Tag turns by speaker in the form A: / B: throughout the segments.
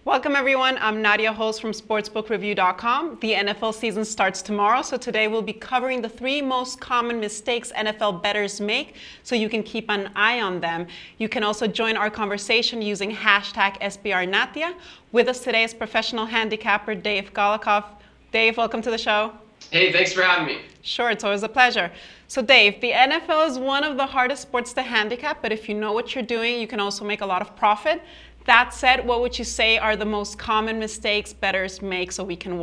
A: Welcome everyone, I'm Nadia Holz from sportsbookreview.com. The NFL season starts tomorrow, so today we'll be covering the 3 most common mistakes NFL bettors make so you can keep an eye on them. You can also join our conversation using hashtag SBRNatia. With us today is professional handicapper Dave Golikoff. Dave, welcome to the show.
B: Hey, thanks for having me.
A: Sure, it's always a pleasure. So Dave, the NFL is one of the hardest sports to handicap, but if you know what you're doing, you can also make a lot of profit. That said, what would you say are the most common mistakes bettors make so we can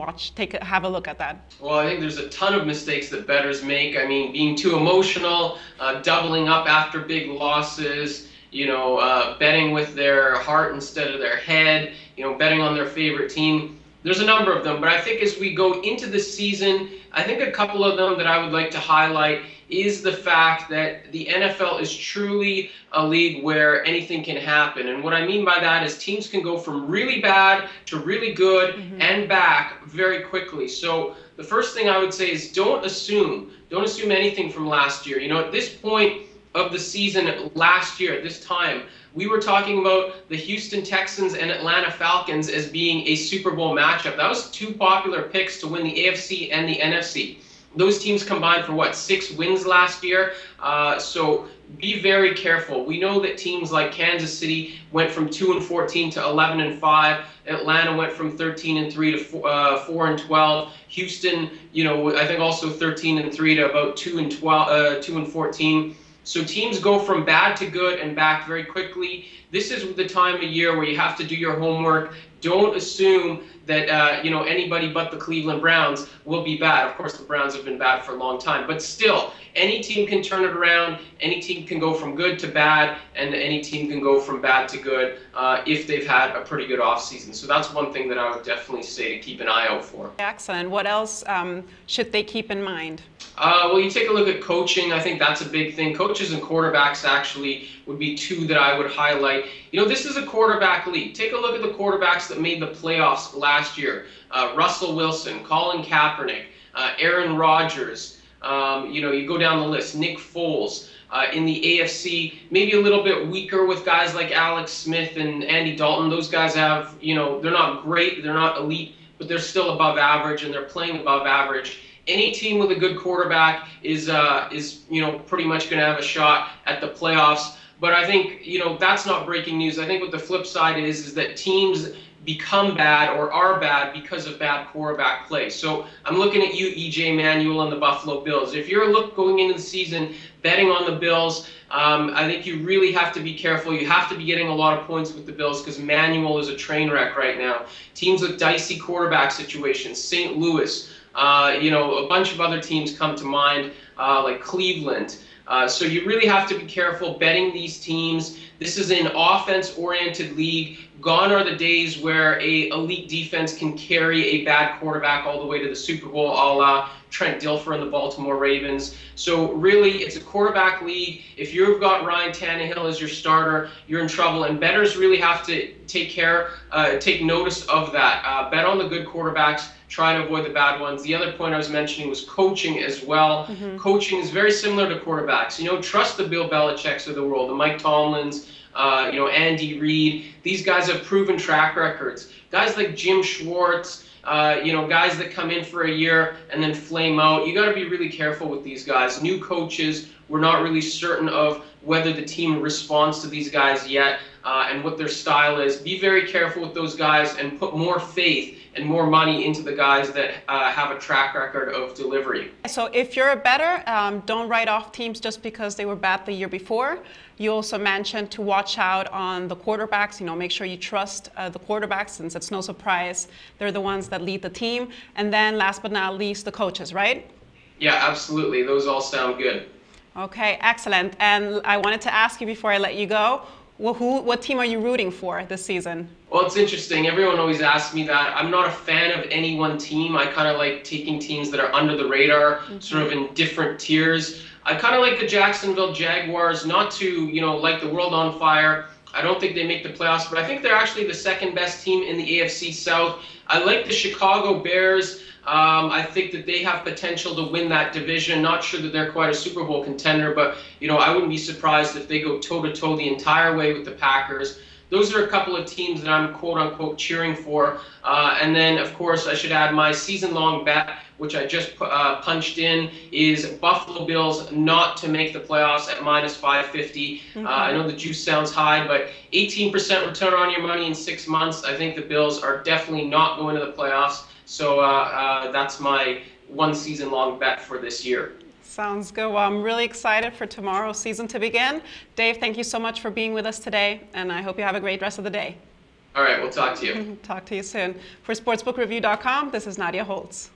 A: have a look at that?
B: Well, I think there's a ton of mistakes that bettors make. I mean, being too emotional, doubling up after big losses, betting with their heart instead of their head, betting on their favorite team. There's a number of them, but I think as we go into the season, I think a couple of them that I would like to highlight is the fact that the NFL is truly a league where anything can happen. And what I mean by that is teams can go from really bad to really good and back very quickly. So the first thing I would say is don't assume anything from last year. At this point of the season last year, at this time, we were talking about the Houston Texans and Atlanta Falcons as being a Super Bowl matchup. That was 2 popular picks to win the AFC and the NFC. Those teams combined for 6 wins last year. So be very careful. We know that teams like Kansas City went from 2-14 to 11-5. Atlanta went from 13-3 to 4-12. Houston, I think also 13-3 to about 2-14. So teams go from bad to good and back very quickly. This is the time of year where you have to do your homework. Don't assume that anybody but the Cleveland Browns will be bad. Of course, the Browns have been bad for a long time, but still, any team can turn it around. Any team can go from good to bad, and any team can go from bad to good if they've had a pretty good offseason. So that's one thing that I would definitely say to keep an eye out for.
A: Excellent. What else should they keep in mind?
B: Well, you take a look at coaching. I think that's a big thing. Coaches and quarterbacks actually would be 2 that I would highlight. This is a quarterback league. Take a look at the quarterbacks that made the playoffs last year. Russell Wilson, Colin Kaepernick, Aaron Rodgers. You go down the list. Nick Foles. In the AFC, maybe a little bit weaker with guys like Alex Smith and Andy Dalton. Those guys have, they're not great, they're not elite, but they're still above average and they're playing above average. Any team with a good quarterback is pretty much going to have a shot at the playoffs. But I think, that's not breaking news. I think what the flip side is that teams become bad or are bad because of bad quarterback play. So I'm looking at you, E.J. Manuel and the Buffalo Bills. If you're going into the season betting on the Bills, I think you really have to be careful. You have to be getting a lot of points with the Bills because Manuel is a train wreck right now. Teams with dicey quarterback situations, St. Louis, a bunch of other teams come to mind, like Cleveland. So you really have to be careful betting these teams. This is an offense-oriented league. Gone are the days where a elite defense can carry a bad quarterback all the way to the Super Bowl, a la Trent Dilfer and the Baltimore Ravens. So really, it's a quarterback league. If you've got Ryan Tannehill as your starter, you're in trouble. And bettors really have to take notice of that. Bet on the good quarterbacks. Try to avoid the bad ones. The other point I was mentioning was coaching as well. Coaching is very similar to quarterbacks. Trust the Bill Belichicks of the world, the Mike Tomlins, Andy Reid. These guys have proven track records. Guys like Jim Schwartz, guys that come in for a year and then flame out. You got to be really careful with these guys. New coaches, we're not really certain of whether the team responds to these guys yet and what their style is. Be very careful with those guys and put more faith and more money into the guys that have a track record of delivery. So
A: if you're a bettor, don't write off teams just because they were bad the year before. You also mentioned to watch out on the quarterbacks. Make sure you trust the quarterbacks, since it's no surprise they're the ones that lead the team. And then last but not least, the coaches, right?
B: Yeah, absolutely. Those all sound good.
A: Okay, excellent. And I wanted to ask you before I let you go, what team are you rooting for this season?
B: Well, it's interesting. Everyone always asks me that. I'm not a fan of any one team. I kind of like taking teams that are under the radar, sort of in different tiers. I kind of like the Jacksonville Jaguars, not to, light the world on fire. I don't think they make the playoffs, but I think they're actually the 2nd best team in the AFC South. I like the Chicago Bears. I think that they have potential to win that division. Not sure that they're quite a Super Bowl contender, but I wouldn't be surprised if they go toe-to-toe the entire way with the Packers. those are a couple of teams that I'm quote-unquote cheering for. And then, of course, I should add my season-long bet, which I just punched in, is Buffalo Bills not to make the playoffs at -550. I know the juice sounds high, but 18% return on your money in 6 months. I think the Bills are definitely not going to the playoffs. So that's my one season-long bet for this year.
A: Sounds good. Well, I'm really excited for tomorrow's season to begin. Dave, thank you so much for being with us today, and I hope you have a great rest of the day.
B: All right, we'll talk to you.
A: Talk to you soon. For sportsbookreview.com, this is Nadia Holtz.